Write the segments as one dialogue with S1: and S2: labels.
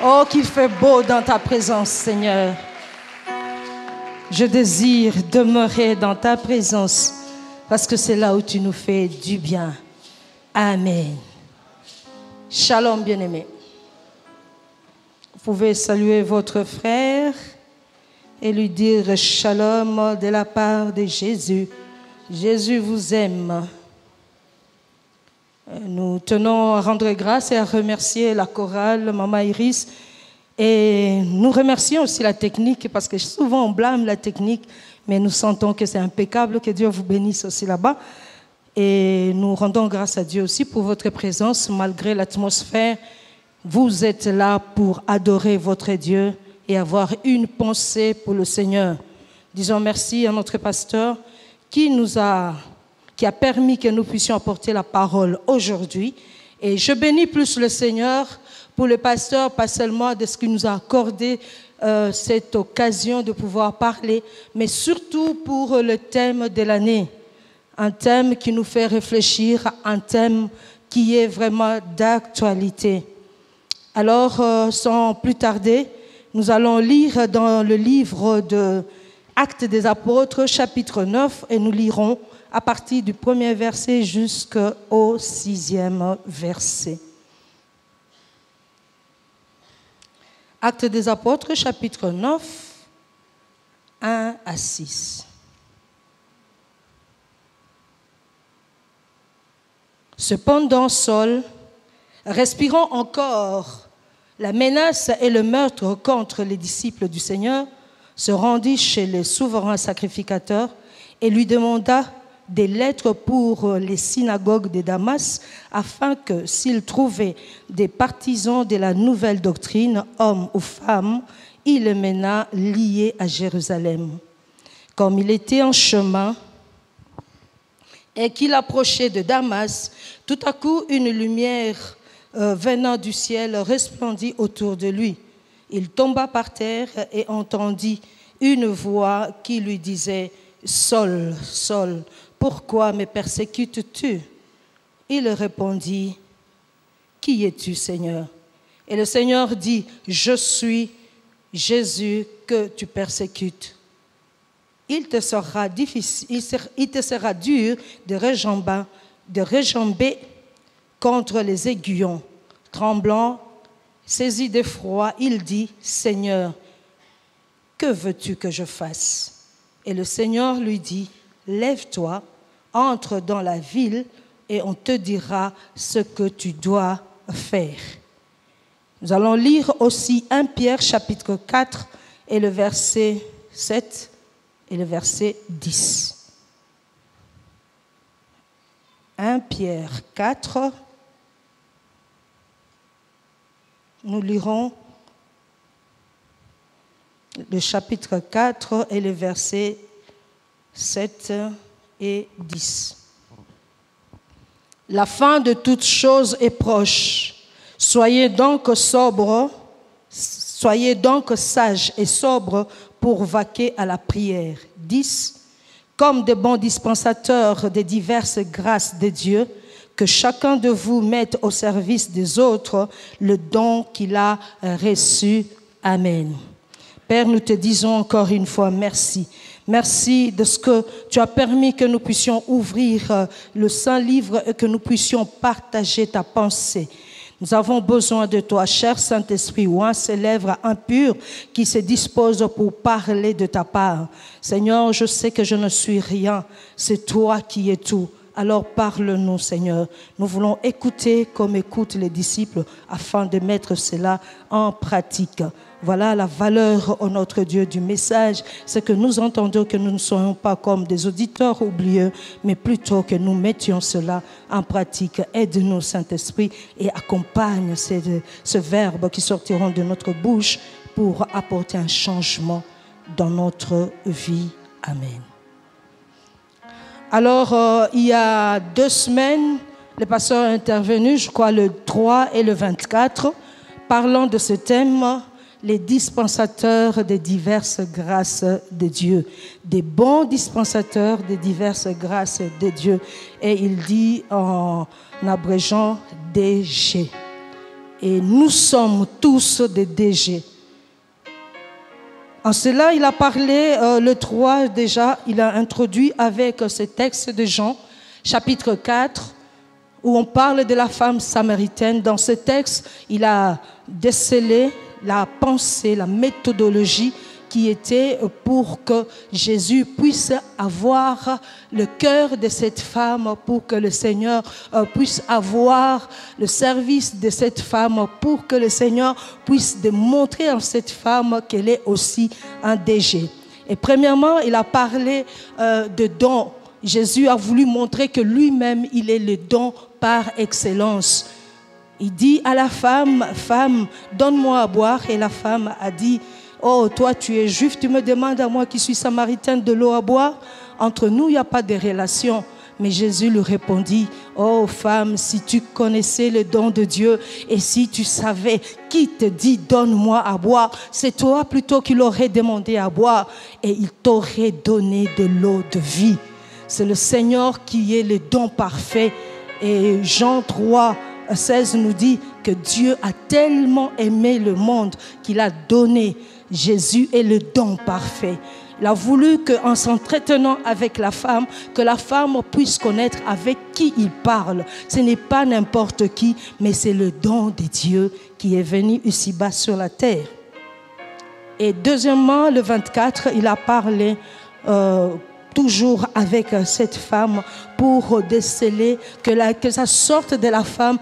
S1: Oh, qu'il fait beau dans ta présence, Seigneur. Je désire demeurer dans ta présence parce que c'est là où tu nous fais du bien. Amen. Shalom, bien-aimés. Vous pouvez saluer votre frère et lui dire shalom de la part de Jésus. Jésus vous aime. Nous tenons à rendre grâce et à remercier la chorale, Maman Iris. Et nous remercions aussi la technique, parce que souvent on blâme la technique, mais nous sentons que c'est impeccable, que Dieu vous bénisse aussi là-bas. Et nous rendons grâce à Dieu aussi pour votre présence, malgré l'atmosphère. Vous êtes là pour adorer votre Dieu et avoir une pensée pour le Seigneur. Disons merci à notre pasteur qui a permis que nous puissions apporter la parole aujourd'hui. Et je bénis plus le Seigneur pour le pasteur, pas seulement de ce qu'il nous a accordé cette occasion de pouvoir parler, mais surtout pour le thème de l'année. Un thème qui nous fait réfléchir, un thème qui est vraiment d'actualité. Alors, sans plus tarder, nous allons lire dans le livre de Actes des Apôtres, chapitre 9, et nous lirons à partir du premier verset jusqu'au 6e verset. Actes des Apôtres, chapitre 9, 1 à 6. Cependant, Saul, respirant encore la menace et le meurtre contre les disciples du Seigneur, se rendit chez le souverain sacrificateur et lui demanda des lettres pour les synagogues de Damas, afin que, s'il trouvait des partisans de la nouvelle doctrine, hommes ou femmes, il les mena liés à Jérusalem. Comme il était en chemin et qu'il approchait de Damas, tout à coup une lumière venant du ciel resplendit autour de lui. Il tomba par terre et entendit une voix qui lui disait « Saul, Saul, pourquoi me persécutes-tu » Il répondit « Qui es-tu, Seigneur » Et le Seigneur dit « Je suis Jésus que tu persécutes. Il te sera dur de réjamber contre les aiguillons. » Tremblant, saisi d'effroi, il dit « Seigneur, que veux-tu que je fasse ?» Et le Seigneur lui dit « Lève-toi, entre dans la ville et on te dira ce que tu dois faire. » Nous allons lire aussi 1 Pierre chapitre 4 et le verset 7 et le verset 10. 1 Pierre 4, nous lirons le chapitre 4 et le verset 7 et 10. La fin de toutes choses est proche. Soyez donc sobres, soyez donc sages et sobres pour vaquer à la prière. 10. Comme de bons dispensateurs des diverses grâces de Dieu, que chacun de vous mette au service des autres le don qu'il a reçu. Amen. Père, nous te disons encore une fois merci. Merci de ce que tu as permis que nous puissions ouvrir le Saint-Livre et que nous puissions partager ta pensée. Nous avons besoin de toi, cher Saint-Esprit, oint ces lèvres impures qui se disposent pour parler de ta part. Seigneur, je sais que je ne suis rien, c'est toi qui es tout. Alors parle-nous, Seigneur. Nous voulons écouter comme écoutent les disciples afin de mettre cela en pratique. Voilà la valeur, ô notre Dieu, du message. C'est que nous entendons que nous ne soyons pas comme des auditeurs oublieux, mais plutôt que nous mettions cela en pratique. Aide-nous, Saint-Esprit, et accompagne ce verbe qui sortiront de notre bouche pour apporter un changement dans notre vie. Amen. Alors, il y a 2 semaines, le pasteur est intervenu, je crois le 3 et le 24, parlant de ce thème, les dispensateurs des diverses grâces de Dieu, des bons dispensateurs des diverses grâces de Dieu. Et il dit en abrégeant DG. Et nous sommes tous des DG. En cela, il a parlé, le 3 déjà, il a introduit avec ce texte de Jean, chapitre 4, où on parle de la femme samaritaine. Dans ce texte, il a décelé la pensée, la méthodologie qui était pour que Jésus puisse avoir le cœur de cette femme, pour que le Seigneur puisse avoir le service de cette femme, pour que le Seigneur puisse démontrer à cette femme qu'elle est aussi un DG. Et premièrement, il a parlé de dons. Jésus a voulu montrer que lui-même, il est le don par excellence. Il dit à la femme, « Femme, donne-moi à boire. » Et la femme a dit, « Oh, toi, tu es juif, tu me demandes à moi qui suis samaritaine de l'eau à boire? Entre nous, il n'y a pas de relation. » Mais Jésus lui répondit, « Oh, femme, si tu connaissais le don de Dieu et si tu savais qui te dit, donne-moi à boire, c'est toi plutôt qui l'aurais demandé à boire et il t'aurait donné de l'eau de vie. » C'est le Seigneur qui est le don parfait. Et Jean 3, 16 nous dit que Dieu a tellement aimé le monde qu'il a donné. Jésus est le don parfait. Il a voulu qu'en s'entretenant avec la femme, que la femme puisse connaître avec qui il parle. Ce n'est pas n'importe qui, mais c'est le don de Dieu qui est venu ici-bas sur la terre. Et deuxièmement, le 24, il a parlé toujours avec cette femme pour déceler que ça sorte de la femme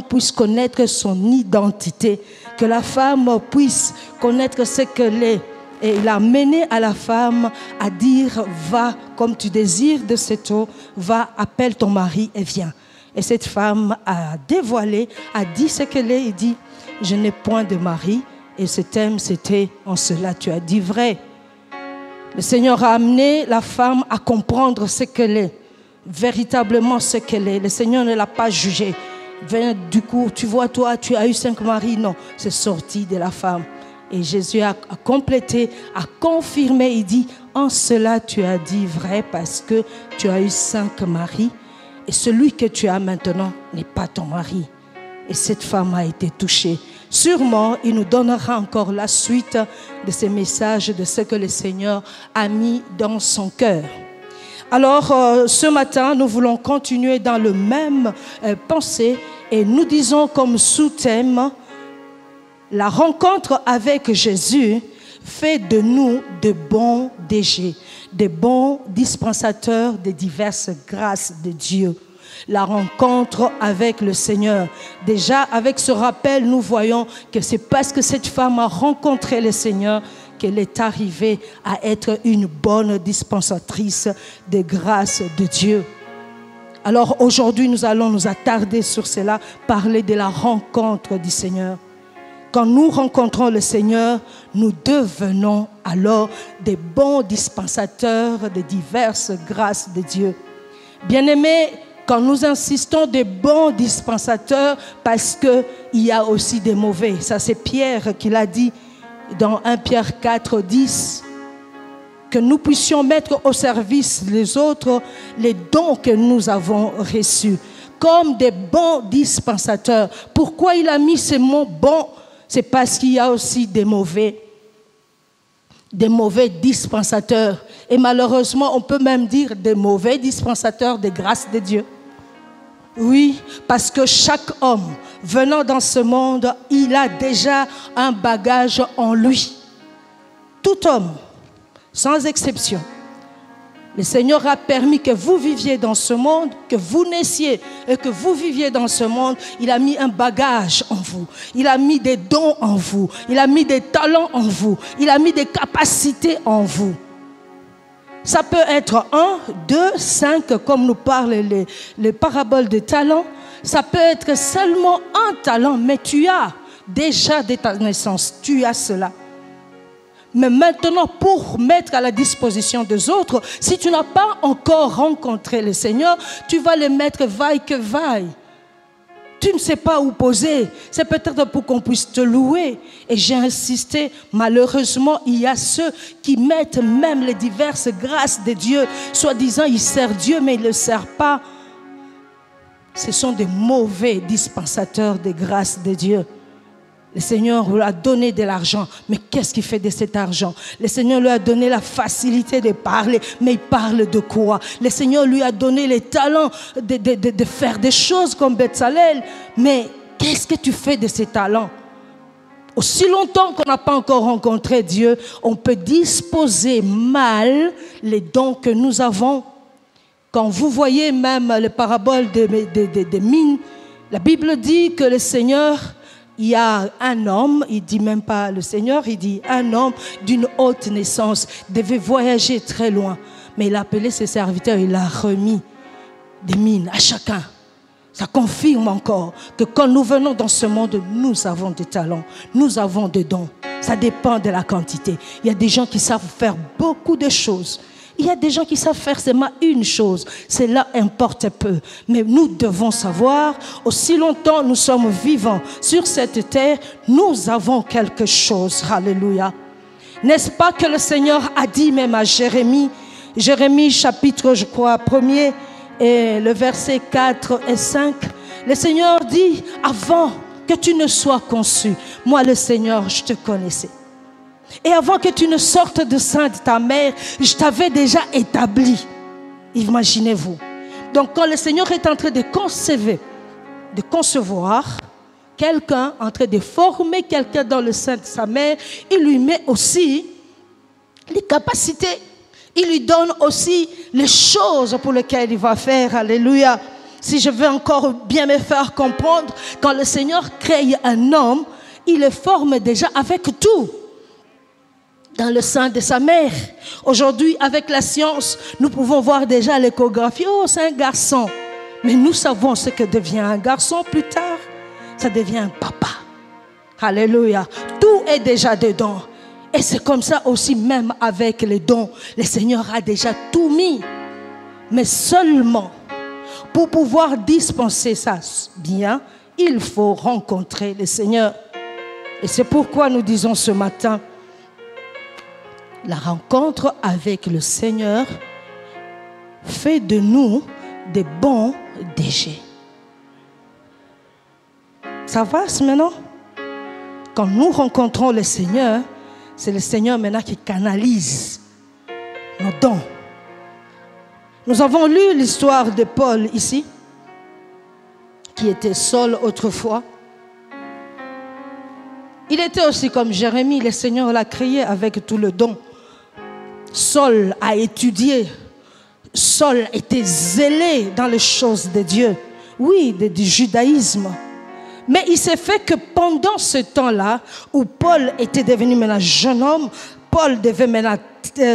S1: puisse connaître son identité, que la femme puisse connaître ce qu'elle est. Et il a mené à la femme à dire, va, comme tu désires de cette eau, va, appelle ton mari et viens. Et cette femme a dévoilé, a dit ce qu'elle est, il dit, je n'ai point de mari. Et ce thème, c'était, en cela tu as dit vrai. Le Seigneur a amené la femme à comprendre ce qu'elle est, véritablement ce qu'elle est. Le Seigneur ne l'a pas jugée. Du coup, tu vois, toi, tu as eu 5 maris. Non, c'est sorti de la femme. Et Jésus a complété, a confirmé. Il dit, en cela tu as dit vrai parce que tu as eu 5 maris. Et celui que tu as maintenant n'est pas ton mari. Et cette femme a été touchée. Sûrement, il nous donnera encore la suite de ces messages, de ce que le Seigneur a mis dans son cœur. Alors, ce matin, nous voulons continuer dans le même pensée et nous disons comme sous-thème, la rencontre avec Jésus fait de nous de bons DG, de bons dispensateurs des diverses grâces de Dieu. La rencontre avec le Seigneur. Déjà, avec ce rappel, nous voyons que c'est parce que cette femme a rencontré le Seigneur qu'elle est arrivée à être une bonne dispensatrice des grâces de Dieu. Alors aujourd'hui, nous allons nous attarder sur cela, parler de la rencontre du Seigneur. Quand nous rencontrons le Seigneur, nous devenons alors des bons dispensateurs de diverses grâces de Dieu. Bien-aimés, quand nous insistons des bons dispensateurs, parce qu'il y a aussi des mauvais. Ça, c'est Pierre qui l'a dit dans 1 Pierre 4, 10. Que nous puissions mettre au service des autres les dons que nous avons reçus. Comme des bons dispensateurs. Pourquoi il a mis ce mot bon? C'est parce qu'il y a aussi des mauvais dispensateurs. Et malheureusement, on peut même dire des mauvais dispensateurs des grâces de Dieu. Oui, parce que chaque homme venant dans ce monde, il a déjà un bagage en lui. Tout homme, sans exception. Le Seigneur a permis que vous viviez dans ce monde, que vous naissiez et que vous viviez dans ce monde. Il a mis un bagage en vous. Il a mis des dons en vous. Il a mis des talents en vous. Il a mis des capacités en vous. Ça peut être 1, 2, 5, comme nous parlent les paraboles de talents. Ça peut être seulement un talent, mais tu as déjà dès ta naissance, tu as cela. Mais maintenant, pour mettre à la disposition des autres, si tu n'as pas encore rencontré le Seigneur, tu vas le mettre vaille que vaille. Tu ne sais pas où poser. C'est peut-être pour qu'on puisse te louer. Et j'ai insisté, malheureusement, il y a ceux qui mettent même les diverses grâces de Dieu. Soi-disant, ils servent Dieu, mais ils ne le servent pas. Ce sont des mauvais dispensateurs des grâces de Dieu. Le Seigneur lui a donné de l'argent, mais qu'est-ce qu'il fait de cet argent? Le Seigneur lui a donné la facilité de parler, mais il parle de quoi? Le Seigneur lui a donné les talents de faire des choses comme Bezalel, mais qu'est-ce que tu fais de ces talents? Aussi longtemps qu'on n'a pas encore rencontré Dieu, on peut disposer mal les dons que nous avons. Quand vous voyez même les paraboles des mines, la Bible dit que le Seigneur... Il y a un homme, il ne dit même pas le Seigneur, il dit un homme d'une haute naissance devait voyager très loin. Mais il a appelé ses serviteurs, il a remis des mines à chacun. Ça confirme encore que quand nous venons dans ce monde, nous avons des talents, nous avons des dons. Ça dépend de la quantité. Il y a des gens qui savent faire beaucoup de choses. Il y a des gens qui savent faire seulement une chose. Cela importe peu. Mais nous devons savoir, aussi longtemps nous sommes vivants sur cette terre, nous avons quelque chose. Alléluia. N'est-ce pas que le Seigneur a dit même à Jérémie, Jérémie chapitre, je crois, 1er, et le verset 4 et 5, le Seigneur dit, avant que tu ne sois conçu, moi le Seigneur, je te connaissais. Et avant que tu ne sortes du sein de ta mère, je t'avais déjà établi. Imaginez-vous. Donc quand le Seigneur est en train de concevoir quelqu'un, en train de former quelqu'un dans le sein de sa mère, il lui met aussi les capacités. Il lui donne aussi les choses pour lesquelles il va faire. Alléluia. Si je veux encore bien me faire comprendre, quand le Seigneur crée un homme, il le forme déjà avec tout. Dans le sein de sa mère. Aujourd'hui, avec la science, nous pouvons voir déjà l'échographie. Oh, c'est un garçon. Mais nous savons ce que devient un garçon plus tard. Ça devient un papa. Alléluia. Tout est déjà dedans. Et c'est comme ça aussi même avec les dons. Le Seigneur a déjà tout mis. Mais seulement, pour pouvoir dispenser ça bien, il faut rencontrer le Seigneur. Et c'est pourquoi nous disons ce matin, la rencontre avec le Seigneur fait de nous des bons déchets. Ça va maintenant? Quand nous rencontrons le Seigneur, c'est le Seigneur maintenant qui canalise nos dons. Nous avons lu l'histoire de Paul ici, qui était Saul autrefois. Il était aussi comme Jérémie, le Seigneur l'a créé avec tout le don. Saul a étudié, Saul était zélé dans les choses de Dieu, oui, du judaïsme. Mais il s'est fait que pendant ce temps-là, où Paul était devenu maintenant jeune homme,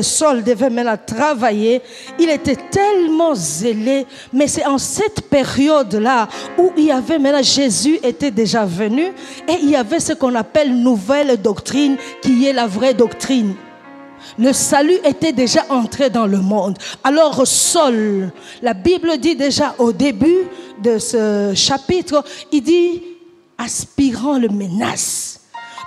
S1: Saul devait maintenant travailler, il était tellement zélé, mais c'est en cette période-là où il y avait maintenant, Jésus était déjà venu, et il y avait ce qu'on appelle nouvelle doctrine, qui est la vraie doctrine. Le salut était déjà entré dans le monde. Alors Saul, la Bible dit déjà au début de ce chapitre, il dit aspirant le menace.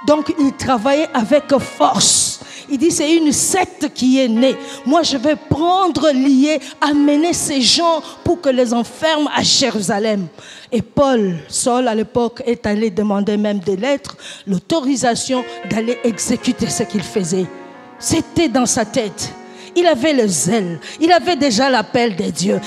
S1: Donc il travaillait avec force. Il dit c'est une secte qui est née. Moi je vais prendre lier, amener ces gens pour que les enferment à Jérusalem. Et Saul à l'époque est allé demander même des lettres, l'autorisation d'aller exécuter ce qu'il faisait. C'était dans sa tête. il avait le zèle, il avait déjà l'appel de Dieu.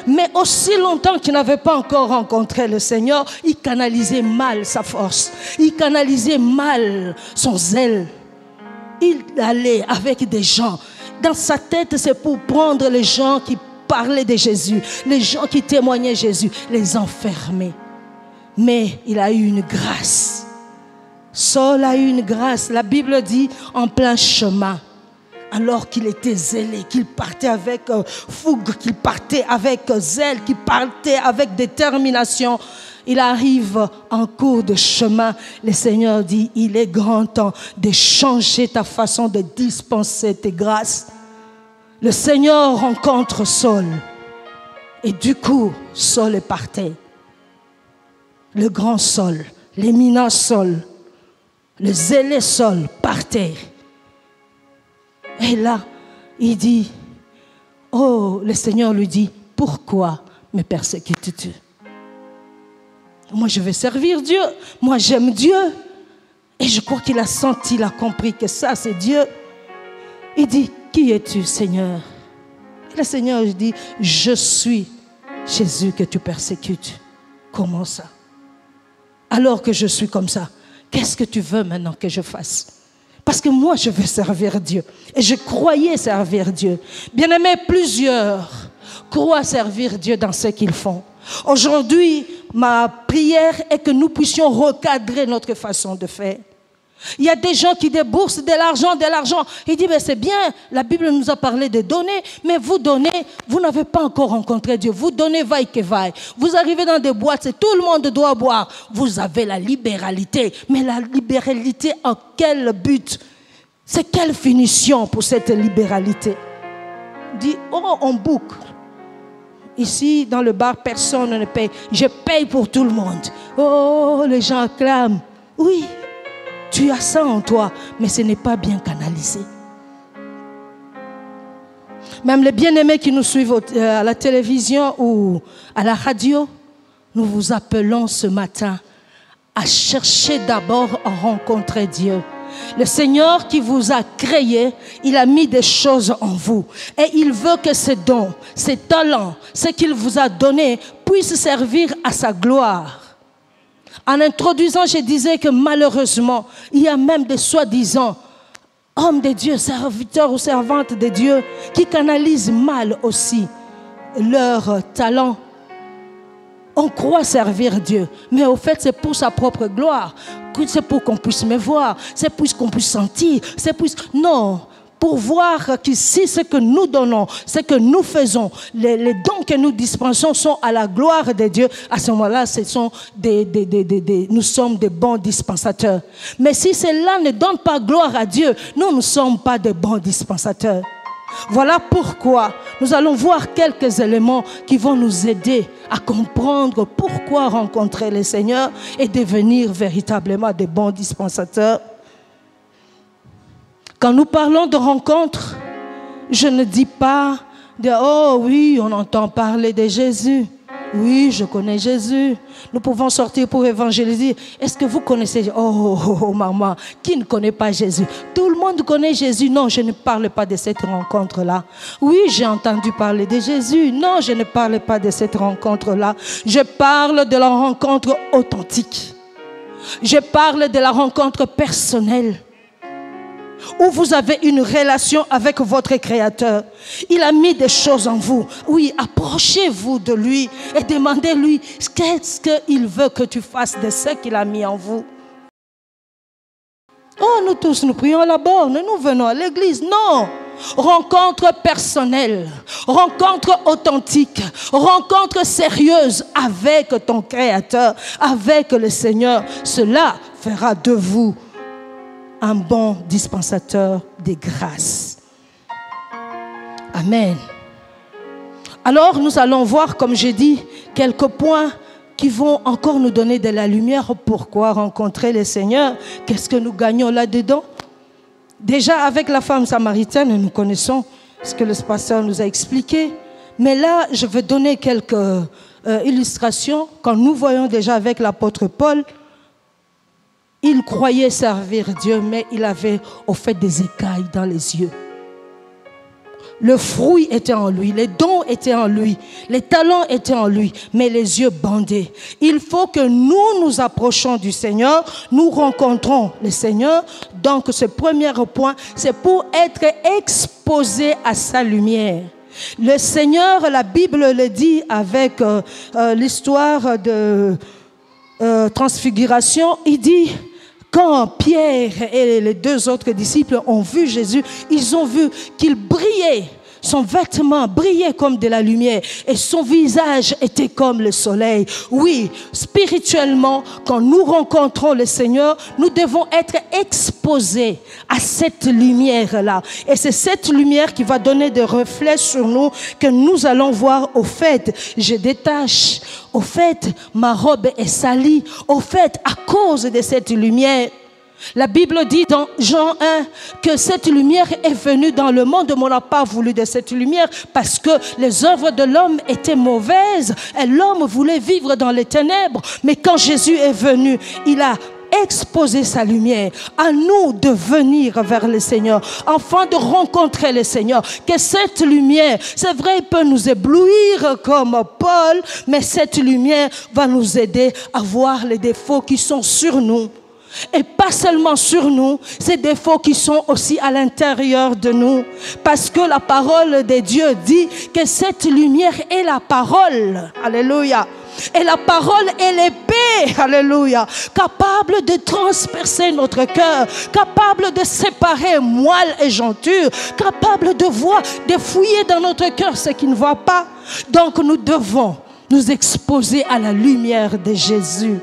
S1: Mais aussi longtemps qu'il n'avait pas encore rencontré le Seigneur, il canalisait mal sa force, il canalisait mal son zèle. Il allait avec des gens. Dans sa tête, c'est pour prendre les gens qui parlaient de Jésus, les gens qui témoignaient Jésus, les enfermer. Mais il a eu une grâce. Saul a eu une grâce. La Bible dit en plein chemin. Alors qu'il était zélé, qu'il partait avec fougue, qu'il partait avec zèle, qu'il partait avec détermination. Il arrive en cours de chemin. Le Seigneur dit, il est grand temps de changer ta façon de dispenser tes grâces. Le Seigneur rencontre Saul. Et du coup, Saul est parti. Le grand Saul, l'éminent Saul, le zélé Saul partait. Et là, il dit, oh, le Seigneur lui dit, pourquoi me persécutes-tu? Moi, je vais servir Dieu. Moi, j'aime Dieu. Et je crois qu'il a senti, il a compris que ça, c'est Dieu. Il dit, qui es-tu, Seigneur? Et le Seigneur dit, je suis Jésus que tu persécutes. Comment ça? Alors que je suis comme ça, qu'est-ce que tu veux maintenant que je fasse? Parce que moi, je veux servir Dieu. Et je croyais servir Dieu. Bien-aimés, plusieurs croient servir Dieu dans ce qu'ils font. Aujourd'hui, ma prière est que nous puissions recadrer notre façon de faire. Il y a des gens qui déboursent de l'argent. Ils disent, c'est bien, la Bible nous a parlé de donner, mais vous donnez, vous n'avez pas encore rencontré Dieu. Vous donnez vaille que vaille. Vous arrivez dans des boîtes, tout le monde doit boire. Vous avez la libéralité. Mais la libéralité, en quel but? C'est quelle finition pour cette libéralité? Dit, oh, on boucle. Ici, dans le bar, personne ne paye. Je paye pour tout le monde. Oh, les gens acclament. Oui. Tu as ça en toi, mais ce n'est pas bien canalisé. Même les bien-aimés qui nous suivent à la télévision ou à la radio, nous vous appelons ce matin à chercher d'abord à rencontrer Dieu. Le Seigneur qui vous a créé, il a mis des choses en vous. Et il veut que ces dons, ces talents, ce qu'il vous a donné, puissent servir à sa gloire. En introduisant, je disais que malheureusement, il y a même des soi-disant hommes de Dieu, serviteurs ou servantes de Dieu, qui canalisent mal aussi leurs talents. On croit servir Dieu, mais au fait, c'est pour sa propre gloire. C'est pour qu'on puisse me voir, c'est pour qu'on puisse sentir, c'est pour... Non, pour voir qu'ici, ce que nous donnons, ce que nous faisons, les dons que nous dispensons sont à la gloire de Dieu. À ce moment-là, nous sommes des bons dispensateurs. Mais si cela ne donne pas gloire à Dieu, nous ne sommes pas des bons dispensateurs. Voilà pourquoi nous allons voir quelques éléments qui vont nous aider à comprendre pourquoi rencontrer le Seigneur et devenir véritablement des bons dispensateurs. Quand nous parlons de rencontre, je ne dis pas de « Oh oui, on entend parler de Jésus. Oui, je connais Jésus. » Nous pouvons sortir pour évangéliser. Est-ce que vous connaissez? Oh, maman, qui ne connaît pas Jésus? Tout le monde connaît Jésus. Non, je ne parle pas de cette rencontre-là. Oui, j'ai entendu parler de Jésus. Non, je ne parle pas de cette rencontre-là. Je parle de la rencontre authentique. Je parle de la rencontre personnelle, où vous avez une relation avec votre Créateur. Il a mis des choses en vous. Oui, approchez-vous de lui et demandez-lui qu'est-ce qu'il veut que tu fasses de ce qu'il a mis en vous. Oh, nous tous, nous prions à la borne, nous venons à l'église. Non! Rencontre personnelle, rencontre authentique, rencontre sérieuse avec ton Créateur, avec le Seigneur. Cela fera de vous un bon dispensateur des grâces. Amen. Alors nous allons voir, comme j'ai dit, quelques points qui vont encore nous donner de la lumière. Pourquoi rencontrer le Seigneur? Qu'est-ce que nous gagnons là-dedans? Déjà avec la femme samaritaine, nous connaissons ce que le pasteur nous a expliqué. Mais là, je vais donner quelques illustrations. Quand nous voyons déjà avec l'apôtre Paul, il croyait servir Dieu, mais il avait au fait des écailles dans les yeux. Le fruit était en lui, les dons étaient en lui, les talents étaient en lui, mais les yeux bandés. Il faut que nous nous approchons du Seigneur, nous rencontrons le Seigneur. Donc ce premier point, c'est pour être exposé à sa lumière. Le Seigneur, la Bible le dit avec l'histoire de transfiguration, il dit... Quand Pierre et les deux autres disciples ont vu Jésus, ils ont vu qu'il brillait. Son vêtement brillait comme de la lumière et son visage était comme le soleil. Oui, spirituellement, quand nous rencontrons le Seigneur, nous devons être exposés à cette lumière-là. Et c'est cette lumière qui va donner des reflets sur nous que nous allons voir. Au fait, je détache. Au fait, ma robe est salie. Au fait, à cause de cette lumière. La Bible dit dans Jean 1 que cette lumière est venue dans le monde, mais on n'a pas voulu de cette lumière parce que les œuvres de l'homme étaient mauvaises et l'homme voulait vivre dans les ténèbres. Mais quand Jésus est venu, il a exposé sa lumière. À nous de venir vers le Seigneur, afin de rencontrer le Seigneur. Que cette lumière, c'est vrai, il peut nous éblouir comme Paul, mais cette lumière va nous aider à voir les défauts qui sont sur nous. Et pas seulement sur nous, ces défauts qui sont aussi à l'intérieur de nous. Parce que la parole de Dieu dit que cette lumière est la parole. Alléluia. Et la parole est l'épée, alléluia, capable de transpercer notre cœur, capable de séparer moelle et jointure, capable de voir, de fouiller dans notre cœur ce qui ne va pas. Donc nous devons nous exposer à la lumière de Jésus.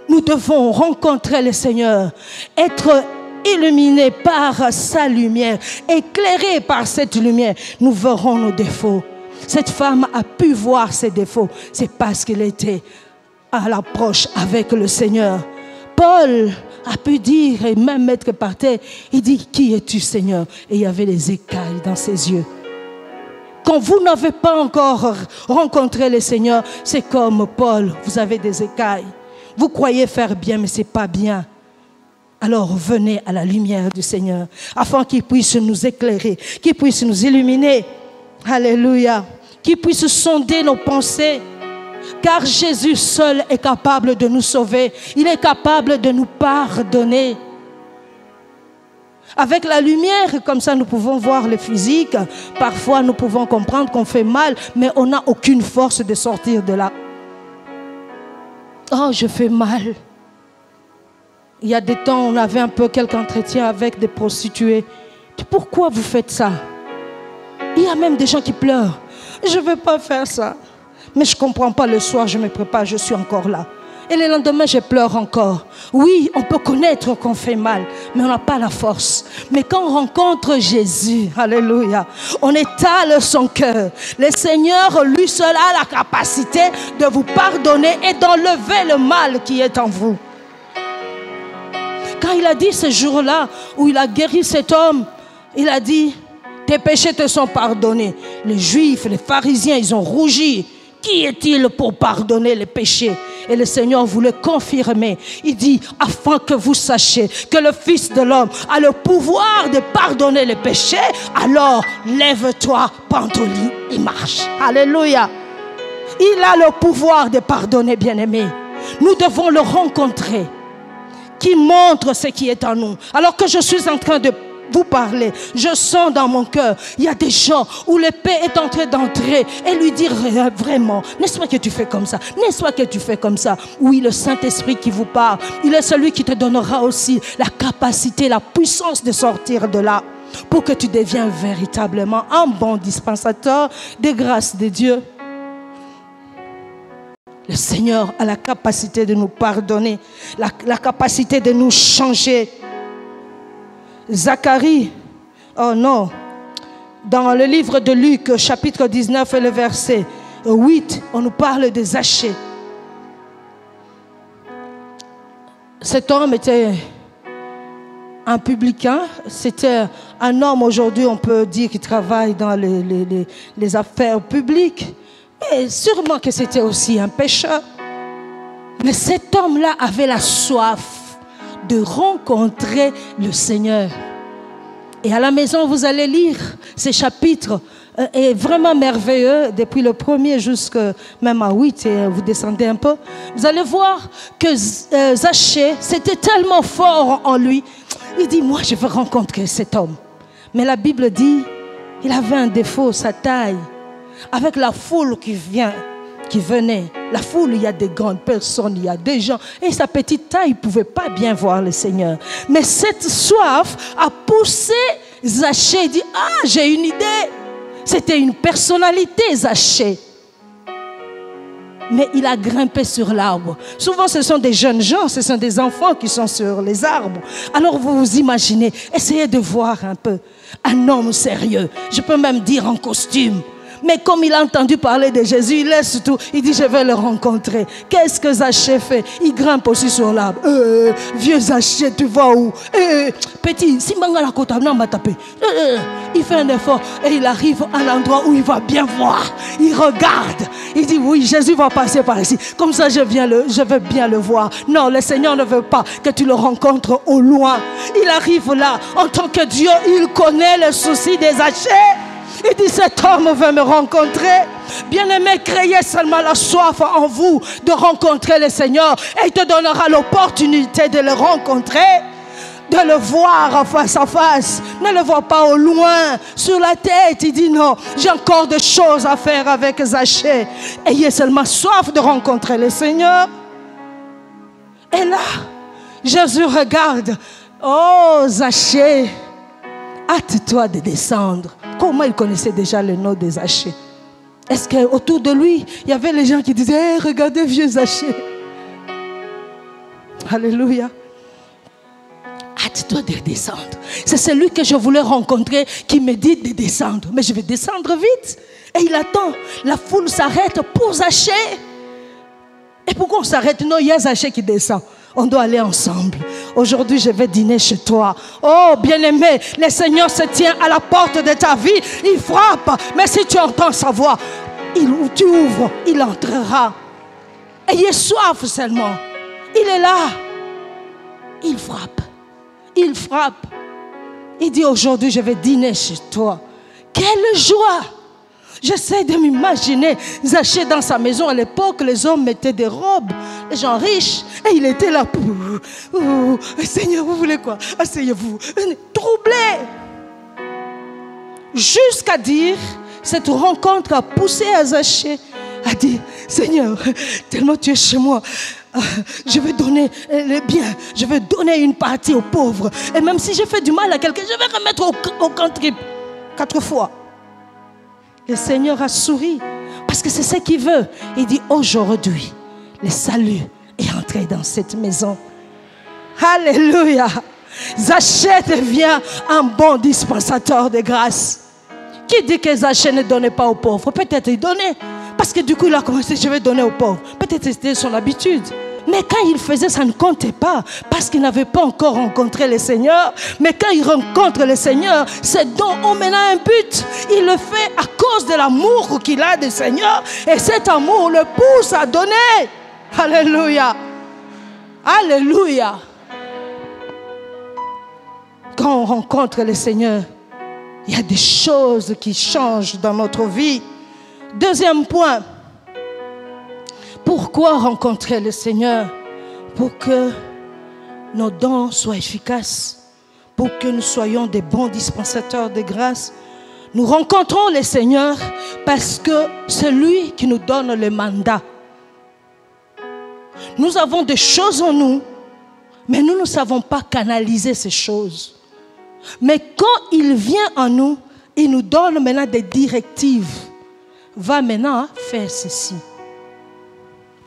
S1: Nous devons rencontrer le Seigneur, être illuminés par sa lumière, éclairés par cette lumière. Nous verrons nos défauts. Cette femme a pu voir ses défauts. C'est parce qu'elle était à l'approche avec le Seigneur. Paul a pu dire, et même mettre par terre, il dit, qui es-tu, Seigneur? Et il y avait les écailles dans ses yeux. Quand vous n'avez pas encore rencontré le Seigneur, c'est comme Paul, vous avez des écailles. Vous croyez faire bien, mais ce n'est pas bien. Alors venez à la lumière du Seigneur, afin qu'il puisse nous éclairer, qu'il puisse nous illuminer. Alléluia. Qu'il puisse sonder nos pensées. Car Jésus seul est capable de nous sauver. Il est capable de nous pardonner. Avec la lumière, comme ça nous pouvons voir le physique. Parfois nous pouvons comprendre qu'on fait mal, mais on n'a aucune force de sortir de là. Oh, je fais mal. Il y a des temps, on avait un peu quelques entretiens avec des prostituées. Pourquoi vous faites ça? Il y a même des gens qui pleurent. Je ne veux pas faire ça. Mais je ne comprends pas, le soir, je me prépare, je suis encore là. Et le lendemain, je pleure encore. Oui, on peut connaître qu'on fait mal, mais on n'a pas la force. Mais quand on rencontre Jésus, alléluia, on étale son cœur. Le Seigneur, lui seul, a la capacité de vous pardonner et d'enlever le mal qui est en vous. Quand il a dit ce jour-là, où il a guéri cet homme, il a dit, tes péchés te sont pardonnés. Les Juifs, les pharisiens, ils ont rougi. Qui est-il pour pardonner les péchés? Et le Seigneur voulait confirmer. Il dit, afin que vous sachiez que le Fils de l'homme a le pouvoir de pardonner les péchés, alors lève-toi, prends ton lit et marche. Alléluia. Il a le pouvoir de pardonner, bien-aimés. Nous devons le rencontrer, qui montre ce qui est en nous. Alors que je suis en train de vous parler, je sens dans mon cœur, il y a des gens où l'épée est en train d'entrer et lui dire vraiment, n'est-ce pas que tu fais comme ça? N'est-ce pas que tu fais comme ça? Oui, le Saint-Esprit qui vous parle, il est celui qui te donnera aussi la capacité, la puissance de sortir de là pour que tu deviennes véritablement un bon dispensateur des grâces de Dieu. Le Seigneur a la capacité de nous pardonner, la capacité de nous changer. Zacharie, oh non, dans le livre de Luc, chapitre 19 et le verset 8, on nous parle de Zachée. Cet homme était un publicain, c'était un homme aujourd'hui, on peut dire, qui travaille dans les affaires publiques, mais sûrement que c'était aussi un pécheur. Mais cet homme-là avait la soif de rencontrer le Seigneur. Et à la maison, vous allez lire ces chapitres. Est vraiment merveilleux, depuis le premier jusqu'à même à 8, et vous descendez un peu. Vous allez voir que Zachée, c'était tellement fort en lui. Il dit, moi je veux rencontrer cet homme. Mais la Bible dit, il avait un défaut, sa taille. Avec la foule qui venait, la foule, il y a des grandes personnes, il y a des gens. Et sa petite taille, il ne pouvait pas bien voir le Seigneur. Mais cette soif a poussé Zachée. Il dit, ah, j'ai une idée. C'était une personnalité, Zachée. Mais il a grimpé sur l'arbre. Souvent, ce sont des jeunes gens, ce sont des enfants qui sont sur les arbres. Alors, vous vous imaginez, essayez de voir un peu un homme sérieux. Je peux même dire en costume. Mais comme il a entendu parler de Jésus, il laisse tout. Il dit, je vais le rencontrer. Qu'est-ce que Zachée fait? Il grimpe aussi sur l'arbre. Vieux Zachée, tu vas où? Petit, si Mangala Kota, non, m'a tapé. Il fait un effort et il arrive à l'endroit où il va bien voir. Il regarde. Il dit, oui, Jésus va passer par ici. Comme ça, je veux bien le voir. Non, le Seigneur ne veut pas que tu le rencontres au loin. Il arrive là. En tant que Dieu, il connaît le souci des Zachée. Il dit, cet homme veut me rencontrer. Bien-aimé, créez seulement la soif en vous de rencontrer le Seigneur. Et il te donnera l'opportunité de le rencontrer, de le voir face à face. Ne le vois pas au loin, sur la tête. Il dit, non, j'ai encore des choses à faire avec Zachée. Ayez seulement soif de rencontrer le Seigneur. Et là, Jésus regarde. Oh, Zachée, hâte-toi de descendre. Comment il connaissait déjà le nom de Zachée? Est-ce qu'autour de lui, il y avait les gens qui disaient, hey, regardez vieux Zachée. Alléluia. Hâte-toi de descendre. C'est celui que je voulais rencontrer qui me dit de descendre. Mais je vais descendre vite. Et il attend. La foule s'arrête pour Zachée. Et pourquoi on s'arrête? Non, il y a Zachée qui descend. On doit aller ensemble. Aujourd'hui, je vais dîner chez toi. Oh, bien-aimé, le Seigneur se tient à la porte de ta vie. Il frappe. Mais si tu entends sa voix, tu ouvres, il entrera. Ayez soif seulement. Il est là. Il frappe. Il frappe. Il dit, aujourd'hui, je vais dîner chez toi. Quelle joie! J'essaie de m'imaginer Zachée dans sa maison. À l'époque, les hommes mettaient des robes, les gens riches. Et il était là. Seigneur, vous voulez quoi? Asseyez-vous. Troublé. Jusqu'à dire, cette rencontre a poussé à Zachée à dire, Seigneur, tellement tu es chez moi, je vais donner les biens, je vais donner une partie aux pauvres. Et même si je fais du mal à quelqu'un, je vais remettre au cantrip 4 fois. Le Seigneur a souri parce que c'est ce qu'il veut. Il dit, aujourd'hui, le salut est entré dans cette maison. Alléluia. Zachée devient un bon dispensateur de grâce. Qui dit que Zachée ne donnait pas aux pauvres? Peut-être il donnait. Parce que du coup, il a commencé, je vais donner aux pauvres. Peut-être c'était son habitude. Mais quand il faisait, ça ne comptait pas. Parce qu'il n'avait pas encore rencontré le Seigneur. Mais quand il rencontre le Seigneur, ses dons ont maintenant un but. Il le fait à cause de l'amour qu'il a du Seigneur. Et cet amour le pousse à donner. Alléluia. Alléluia. Quand on rencontre le Seigneur, il y a des choses qui changent dans notre vie. Deuxième point. Pourquoi rencontrer le Seigneur? Pour que nos dons soient efficaces, pour que nous soyons des bons dispensateurs de grâce. Nous rencontrons le Seigneur parce que c'est lui qui nous donne le mandat. Nous avons des choses en nous, mais nous ne savons pas canaliser ces choses. Mais quand il vient en nous, il nous donne maintenant des directives. Va maintenant faire ceci.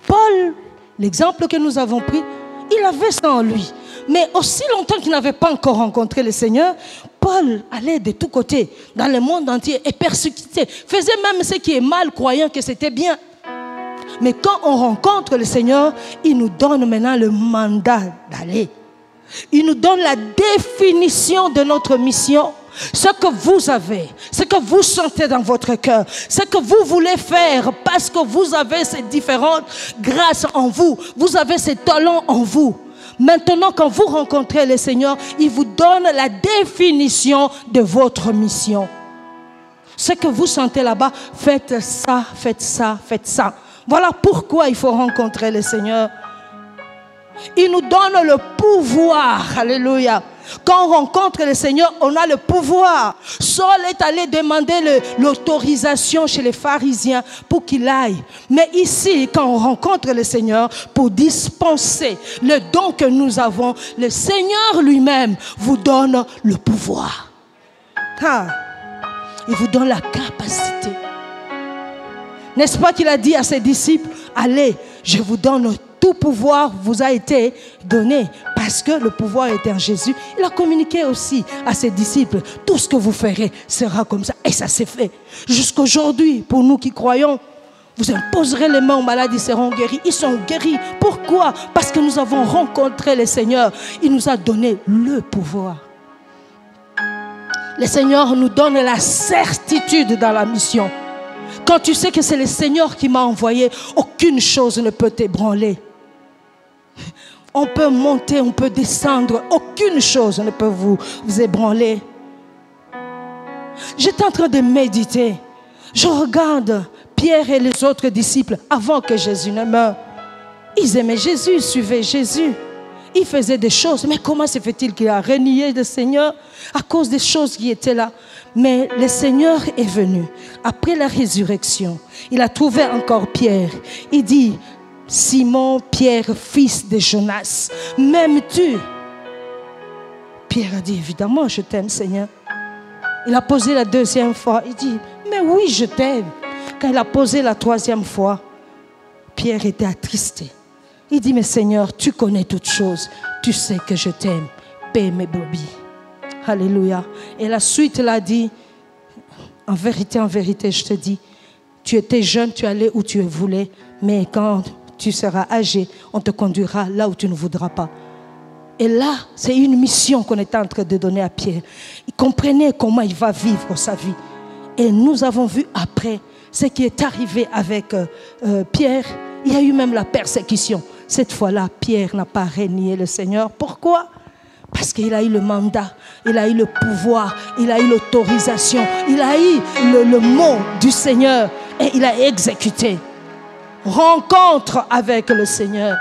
S1: Paul, l'exemple que nous avons pris, il avait ça en lui. Mais aussi longtemps qu'il n'avait pas encore rencontré le Seigneur, Paul allait de tous côtés, dans le monde entier, et persécutait. Faisait même ce qui est mal, croyant que c'était bien. Mais quand on rencontre le Seigneur, il nous donne maintenant le mandat d'aller. Il nous donne la définition de notre mission. Ce que vous avez, ce que vous sentez dans votre cœur, ce que vous voulez faire parce que vous avez ces différentes grâces en vous, vous avez ces talents en vous. Maintenant, quand vous rencontrez le Seigneur, il vous donne la définition de votre mission. Ce que vous sentez là-bas, faites ça, faites ça, faites ça. Voilà pourquoi il faut rencontrer le Seigneur. Il nous donne le pouvoir. Alléluia. Quand on rencontre le Seigneur, on a le pouvoir. Saul est allé demander l'autorisation chez les pharisiens pour qu'il aille. Mais ici, quand on rencontre le Seigneur pour dispenser le don que nous avons, le Seigneur lui-même vous donne le pouvoir. Il vous donne la capacité. N'est-ce pas qu'il a dit à ses disciples, allez, je vous donne tout pouvoir vous a été donné parce que le pouvoir était en Jésus. Il a communiqué aussi à ses disciples, tout ce que vous ferez sera comme ça. Et ça s'est fait. Jusqu'aujourd'hui, pour nous qui croyons, vous imposerez les mains aux malades, ils seront guéris. Ils sont guéris. Pourquoi? Parce que nous avons rencontré le Seigneur. Il nous a donné le pouvoir. Le Seigneur nous donne la certitude dans la mission. Quand tu sais que c'est le Seigneur qui m'a envoyé, aucune chose ne peut t'ébranler. On peut monter, on peut descendre, aucune chose ne peut vous ébranler. J'étais en train de méditer. Je regarde Pierre et les autres disciples avant que Jésus ne meure. Ils aimaient Jésus, ils suivaient Jésus. Ils faisaient des choses. Mais comment se fait-il qu'il a renié le Seigneur à cause des choses qui étaient là? Mais le Seigneur est venu. Après la résurrection, il a trouvé encore Pierre. Il dit, Simon, Pierre, fils de Jonas, m'aimes-tu? Pierre a dit, évidemment, je t'aime, Seigneur. Il a posé la deuxième fois. Il dit, mais oui, je t'aime. Quand il a posé la troisième fois, Pierre était attristé. Il dit, mais Seigneur, tu connais toutes choses. Tu sais que je t'aime. Paie mes brebis. Alléluia. Et la suite, il a dit, en vérité, je te dis, tu étais jeune, tu allais où tu voulais, mais quand tu seras âgé, on te conduira là où tu ne voudras pas. Et là, c'est une mission qu'on est en train de donner à Pierre. Il comprenait comment il va vivre sa vie. Et nous avons vu après ce qui est arrivé avec Pierre. Il y a eu même la persécution. Cette fois-là, Pierre n'a pas renié le Seigneur. Pourquoi? Parce qu'il a eu le mandat, il a eu le pouvoir, il a eu l'autorisation, il a eu le mot du Seigneur et il a exécuté. Rencontre avec le Seigneur.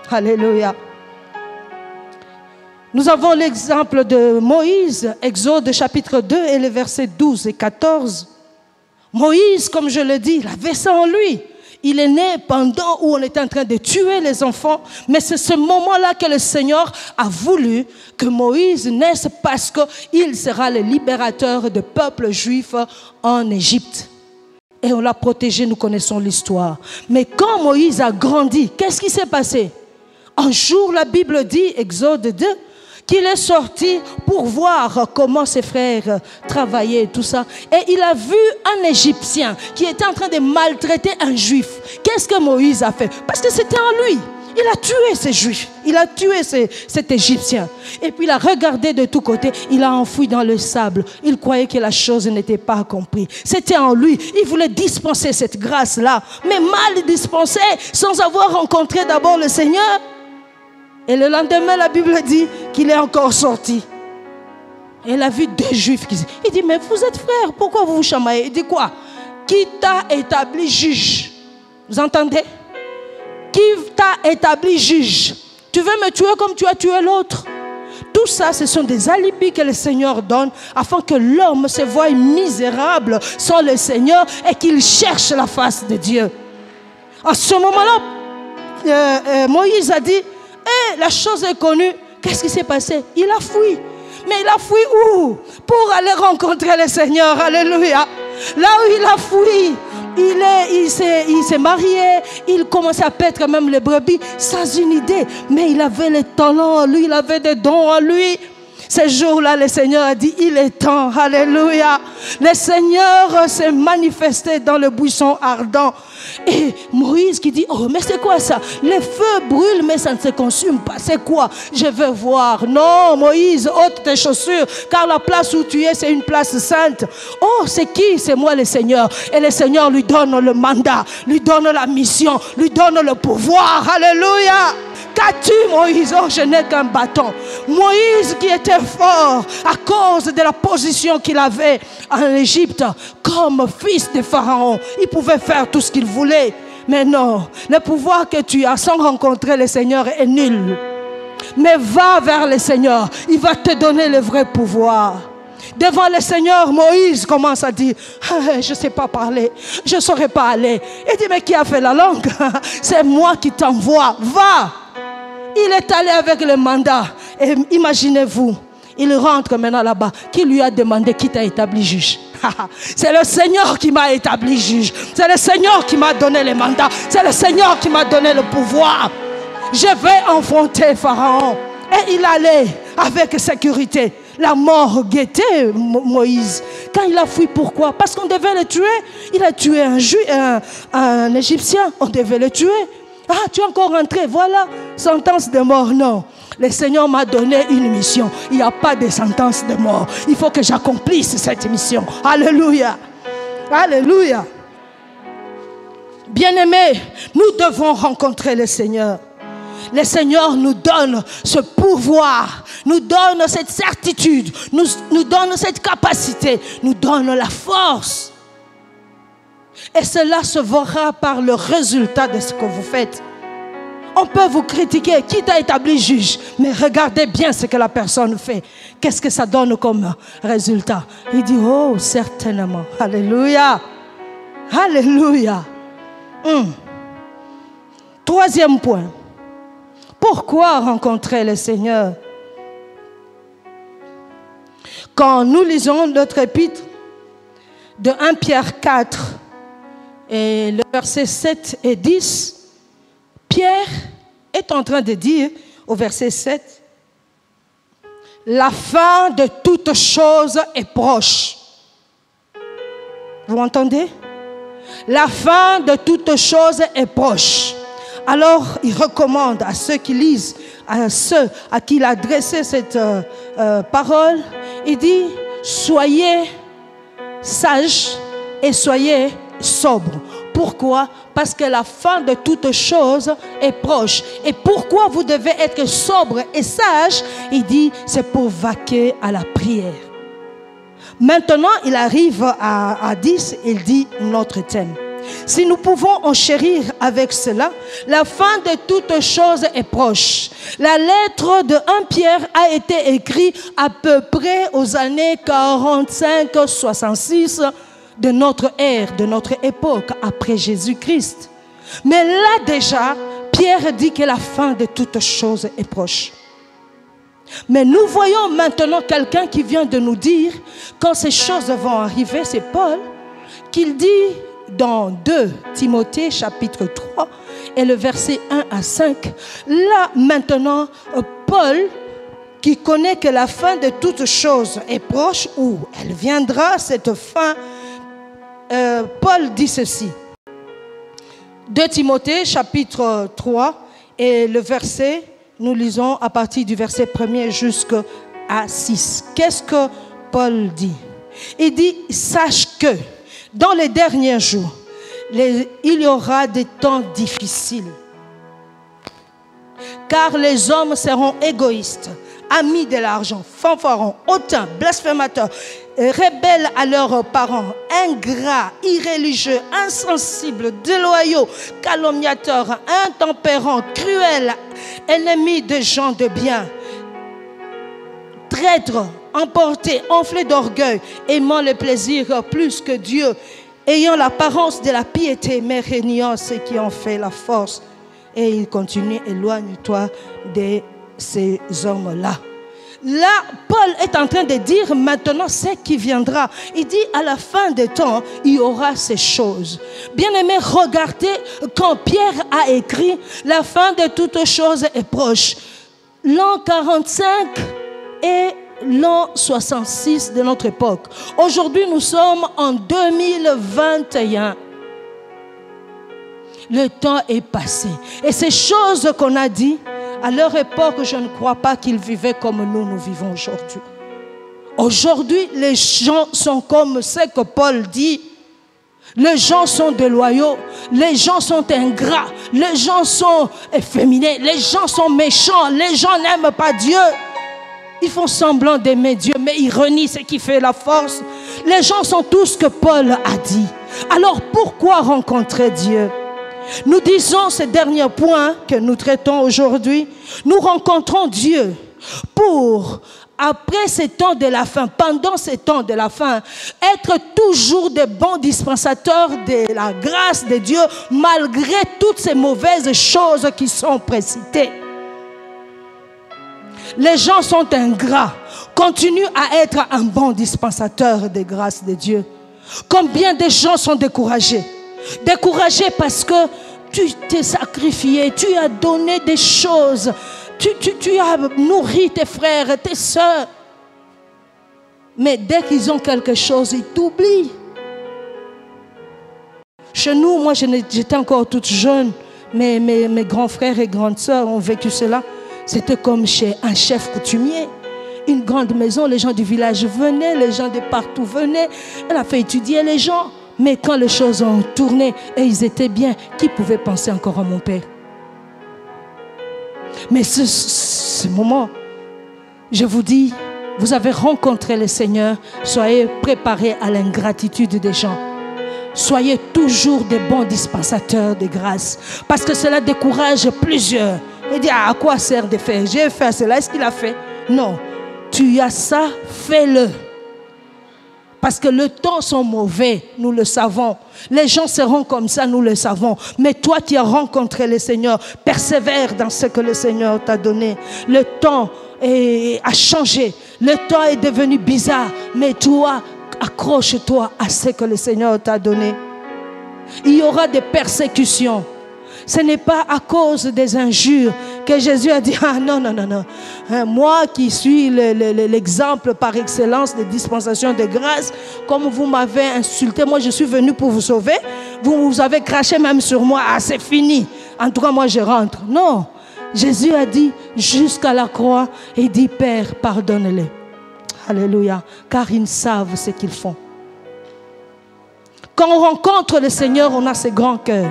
S1: Alléluia. Nous avons l'exemple de Moïse, Exode chapitre 2 et les versets 12 et 14. Moïse, comme je le dis, il avait ça en lui. Il est né pendant où on était en train de tuer les enfants. Mais c'est ce moment-là que le Seigneur a voulu que Moïse naisse parce qu'il sera le libérateur du peuple juif en Égypte. Et on l'a protégé, nous connaissons l'histoire. Mais quand Moïse a grandi, qu'est-ce qui s'est passé? Un jour, la Bible dit, Exode 2, qu'il est sorti pour voir comment ses frères travaillaient et tout ça. Et il a vu un Égyptien qui était en train de maltraiter un Juif. Qu'est-ce que Moïse a fait? Parce que c'était en lui. Il a tué ces Juifs. Il a tué cet Égyptien. Et puis il a regardé de tous côtés. Il a enfoui dans le sable. Il croyait que la chose n'était pas accomplie. C'était en lui. Il voulait dispenser cette grâce-là. Mais mal dispensée, sans avoir rencontré d'abord le Seigneur. Et le lendemain, la Bible dit qu'il est encore sorti. Et il a vu deux Juifs qui disent, il dit, mais vous êtes frères, pourquoi vous vous chamaillez? Il dit quoi? Qui t'a établi juge? Vous entendez? Qui t'a établi juge? Tu veux me tuer comme tu as tué l'autre? Tout ça, ce sont des alibis que le Seigneur donne afin que l'homme se voie misérable sans le Seigneur et qu'il cherche la face de Dieu. À ce moment-là, Moïse a dit, la chose est connue. Qu'est-ce qui s'est passé? Il a fui. Mais il a fui où? Pour aller rencontrer le Seigneur. Alléluia. Là où il a fui, il s'est marié. Il commençait à paître même les brebis sans une idée. Mais il avait les talents en lui. Il avait des dons en lui. Ce jour-là, le Seigneur a dit, il est temps. Alléluia. Le Seigneur s'est manifesté dans le buisson ardent. Et Moïse qui dit, oh, mais c'est quoi ça? Les feux brûlent, mais ça ne se consume pas. C'est quoi? Je veux voir. Non, Moïse, ôte tes chaussures, car la place où tu es, c'est une place sainte. Oh, c'est qui? C'est moi, le Seigneur. Et le Seigneur lui donne le mandat, lui donne la mission, lui donne le pouvoir. Alléluia. Qu'as-tu, Moïse? Oh, je n'ai qu'un bâton. Moïse qui était fort à cause de la position qu'il avait en Égypte comme fils de Pharaon. Il pouvait faire tout ce qu'il voulait. Mais non, le pouvoir que tu as sans rencontrer le Seigneur est nul. Mais va vers le Seigneur. Il va te donner le vrai pouvoir. Devant le Seigneur, Moïse commence à dire, je ne sais pas parler, je ne saurais pas aller. Il dit, mais qui a fait la langue? C'est moi qui t'envoie, va. Il est allé avec le mandat. Et imaginez-vous, il rentre maintenant là-bas. Qui lui a demandé qui t'a établi juge? C'est le Seigneur qui m'a établi juge. C'est le Seigneur qui m'a donné le mandat. C'est le Seigneur qui m'a donné le pouvoir. Je vais affronter Pharaon. Et il allait avec sécurité. La mort guettait Moïse. Quand il a fui, pourquoi? Parce qu'on devait le tuer. Il a tué un Égyptien. On devait le tuer. Ah, tu es encore rentré. Voilà, sentence de mort. Non. Le Seigneur m'a donné une mission. Il n'y a pas de sentence de mort. Il faut que j'accomplisse cette mission. Alléluia. Alléluia. Bien-aimés, nous devons rencontrer le Seigneur. Le Seigneur nous donne ce pouvoir, nous donne cette certitude, nous donne cette capacité, nous donne la force. Et cela se verra par le résultat de ce que vous faites. On peut vous critiquer, qui t'a établi juge, mais regardez bien ce que la personne fait. Qu'est-ce que ça donne comme résultat? Il dit, oh, certainement. Alléluia. Alléluia. Troisième point. Pourquoi rencontrer le Seigneur? Quand nous lisons notre épître de 1 Pierre 4 et le verset 7 et 10, Pierre est en train de dire au verset 7, la fin de toute chose est proche. Vous entendez? La fin de toute chose est proche. Alors, il recommande à ceux qui lisent, à ceux à qui il a adressé cette parole, il dit, soyez sages et soyez sobres. Pourquoi? Parce que la fin de toute chose est proche. Et pourquoi vous devez être sobre et sage? Il dit, c'est pour vaquer à la prière. Maintenant, il arrive à 10, il dit notre thème. Si nous pouvons enchérir avec cela, la fin de toute chose est proche. La lettre de 1 Pierre a été écrite à peu près aux années 45-66 de notre ère, de notre époque, après Jésus-Christ. Mais là déjà, Pierre dit que la fin de toute chose est proche. Mais nous voyons maintenant quelqu'un qui vient de nous dire, quand ces choses vont arriver, c'est Paul, qu'il dit dans 2 Timothée chapitre 3 et le verset 1 à 5. Là maintenant, Paul, qui connaît que la fin de toute chose est proche, où elle viendra, cette fin, Paul dit ceci. 2 Timothée chapitre 3 et le verset, nous lisons à partir du verset 1er jusqu'à 6. Qu'est-ce que Paul dit? Il dit, sache que dans les derniers jours, il y aura des temps difficiles. Car les hommes seront égoïstes, amis de l'argent, fanfarons, hautains, blasphémateurs, rebelles à leurs parents, ingrats, irréligieux, insensibles, déloyaux, calomniateurs, intempérants, cruels, ennemis des gens de bien, traîtres, emportés, enflés d'orgueil, aimant le plaisir plus que Dieu, ayant l'apparence de la piété, mais régnant ce qui en fait la force. Et il continue, éloigne-toi de ces hommes-là. Là, Paul est en train de dire maintenant ce qui viendra. Il dit à la fin des temps, il y aura ces choses. Bien-aimés, regardez quand Pierre a écrit, la fin de toutes choses est proche. L'an 45 et l'an 66 de notre époque. Aujourd'hui, nous sommes en 2021. Le temps est passé. Et ces choses qu'on a dit, à leur époque, je ne crois pas qu'ils vivaient comme nous vivons aujourd'hui. Aujourd'hui, les gens sont comme ce que Paul dit. Les gens sont déloyaux, les gens sont ingrats, les gens sont efféminés, les gens sont méchants, les gens n'aiment pas Dieu. Ils font semblant d'aimer Dieu, mais ils renient ce qui fait la force. Les gens sont tous ce que Paul a dit. Alors pourquoi rencontrer Dieu? Nous disons ce dernier point que nous traitons aujourd'hui. Nous rencontrons Dieu pour, après ces temps de la fin, pendant ces temps de la fin, être toujours des bons dispensateurs de la grâce de Dieu, malgré toutes ces mauvaises choses qui sont précitées. Les gens sont ingrats. Continue à être un bon dispensateur des grâces de Dieu. Combien de gens sont découragés? Découragés parce que tu t'es sacrifié, tu as donné des choses, tu as nourri tes frères et tes sœurs. Mais dès qu'ils ont quelque chose, ils t'oublient. Chez nous, moi j'étais encore toute jeune, mes grands frères et grandes sœurs ont vécu cela. C'était comme chez un chef coutumier. Une grande maison, les gens du village venaient, les gens de partout venaient. Elle a fait étudier les gens. Mais quand les choses ont tourné et ils étaient bien, qui pouvait penser encore à mon père? Mais ce moment, je vous dis, vous avez rencontré le Seigneur, soyez préparés à l'ingratitude des gens. Soyez toujours des bons dispensateurs de grâce. Parce que cela décourage plusieurs. Et dit, à quoi sert de faire? J'ai fait cela, est-ce qu'il a fait? Non. Tu as ça, fais-le. Parce que les temps sont mauvais, nous le savons. Les gens seront comme ça, nous le savons. Mais toi qui as rencontré le Seigneur, persévère dans ce que le Seigneur t'a donné. Le temps a changé. Le temps est devenu bizarre. Mais toi, accroche-toi à ce que le Seigneur t'a donné. Il y aura des persécutions. Ce n'est pas à cause des injures que Jésus a dit, ah non, non, non, non. Moi qui suis l'exemple par excellence de dispensation de grâce, comme vous m'avez insulté, moi je suis venu pour vous sauver. Vous avez craché même sur moi, ah c'est fini. En tout cas, moi je rentre. Non, Jésus a dit jusqu'à la croix, il dit, Père, pardonne-les. Alléluia, car ils savent ce qu'ils font. Quand on rencontre le Seigneur, on a ce grand cœur.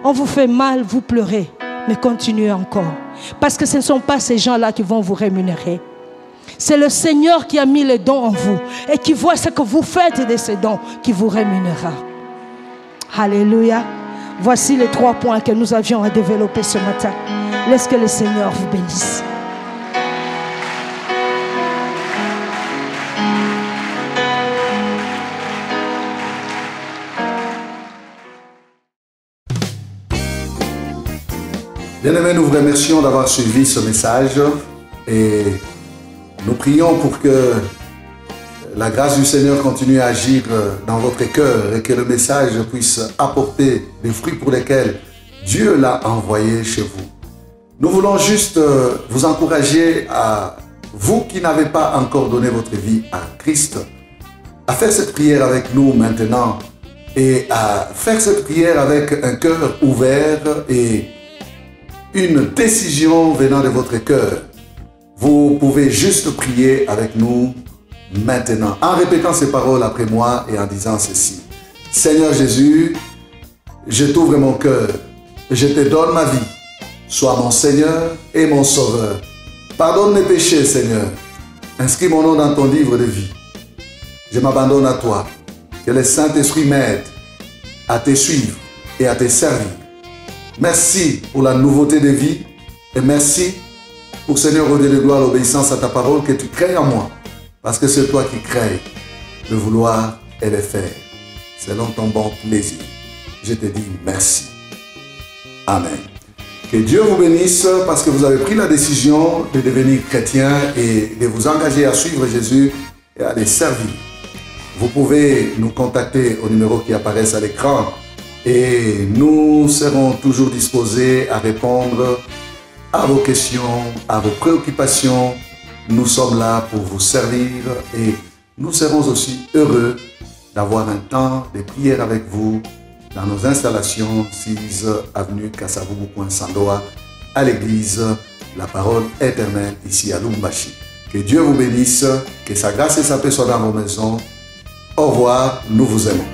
S1: On vous fait mal, vous pleurez, mais continuez encore. Parce que ce ne sont pas ces gens-là qui vont vous rémunérer. C'est le Seigneur qui a mis les dons en vous et qui voit ce que vous faites de ces dons qui vous rémunérera. Alléluia. Voici les 3 points que nous avions à développer ce matin. Laisse que le Seigneur vous bénisse.
S2: Bien-aimés, nous vous remercions d'avoir suivi ce message et nous prions pour que la grâce du Seigneur continue à agir dans votre cœur et que le message puisse apporter des fruits pour lesquels Dieu l'a envoyé chez vous. Nous voulons juste vous encourager à vous qui n'avez pas encore donné votre vie à Christ, à faire cette prière avec nous maintenant et à faire cette prière avec un cœur ouvert et une décision venant de votre cœur. Vous pouvez juste prier avec nous maintenant, en répétant ces paroles après moi et en disant ceci. Seigneur Jésus, je t'ouvre mon cœur, je te donne ma vie. Sois mon Seigneur et mon Sauveur. Pardonne mes péchés, Seigneur. Inscris mon nom dans ton livre de vie. Je m'abandonne à toi. Que le Saint-Esprit m'aide à te suivre et à te servir. Merci pour la nouveauté de vie et merci pour, Seigneur, au Dieu de gloire, l'obéissance à ta parole que tu crées en moi. Parce que c'est toi qui crées le vouloir et le faire. Selon ton bon plaisir. Je te dis merci. Amen. Que Dieu vous bénisse parce que vous avez pris la décision de devenir chrétien et de vous engager à suivre Jésus et à les servir. Vous pouvez nous contacter au numéro qui apparaît à l'écran. Et nous serons toujours disposés à répondre à vos questions, à vos préoccupations. Nous sommes là pour vous servir et nous serons aussi heureux d'avoir un temps de prière avec vous dans nos installations 6 avenue Kasavubu, Sandoa, à l'église La Parole Éternelle ici à Lumbashi. Que Dieu vous bénisse, que sa grâce et sa paix soient dans vos maisons. Au revoir, nous vous aimons.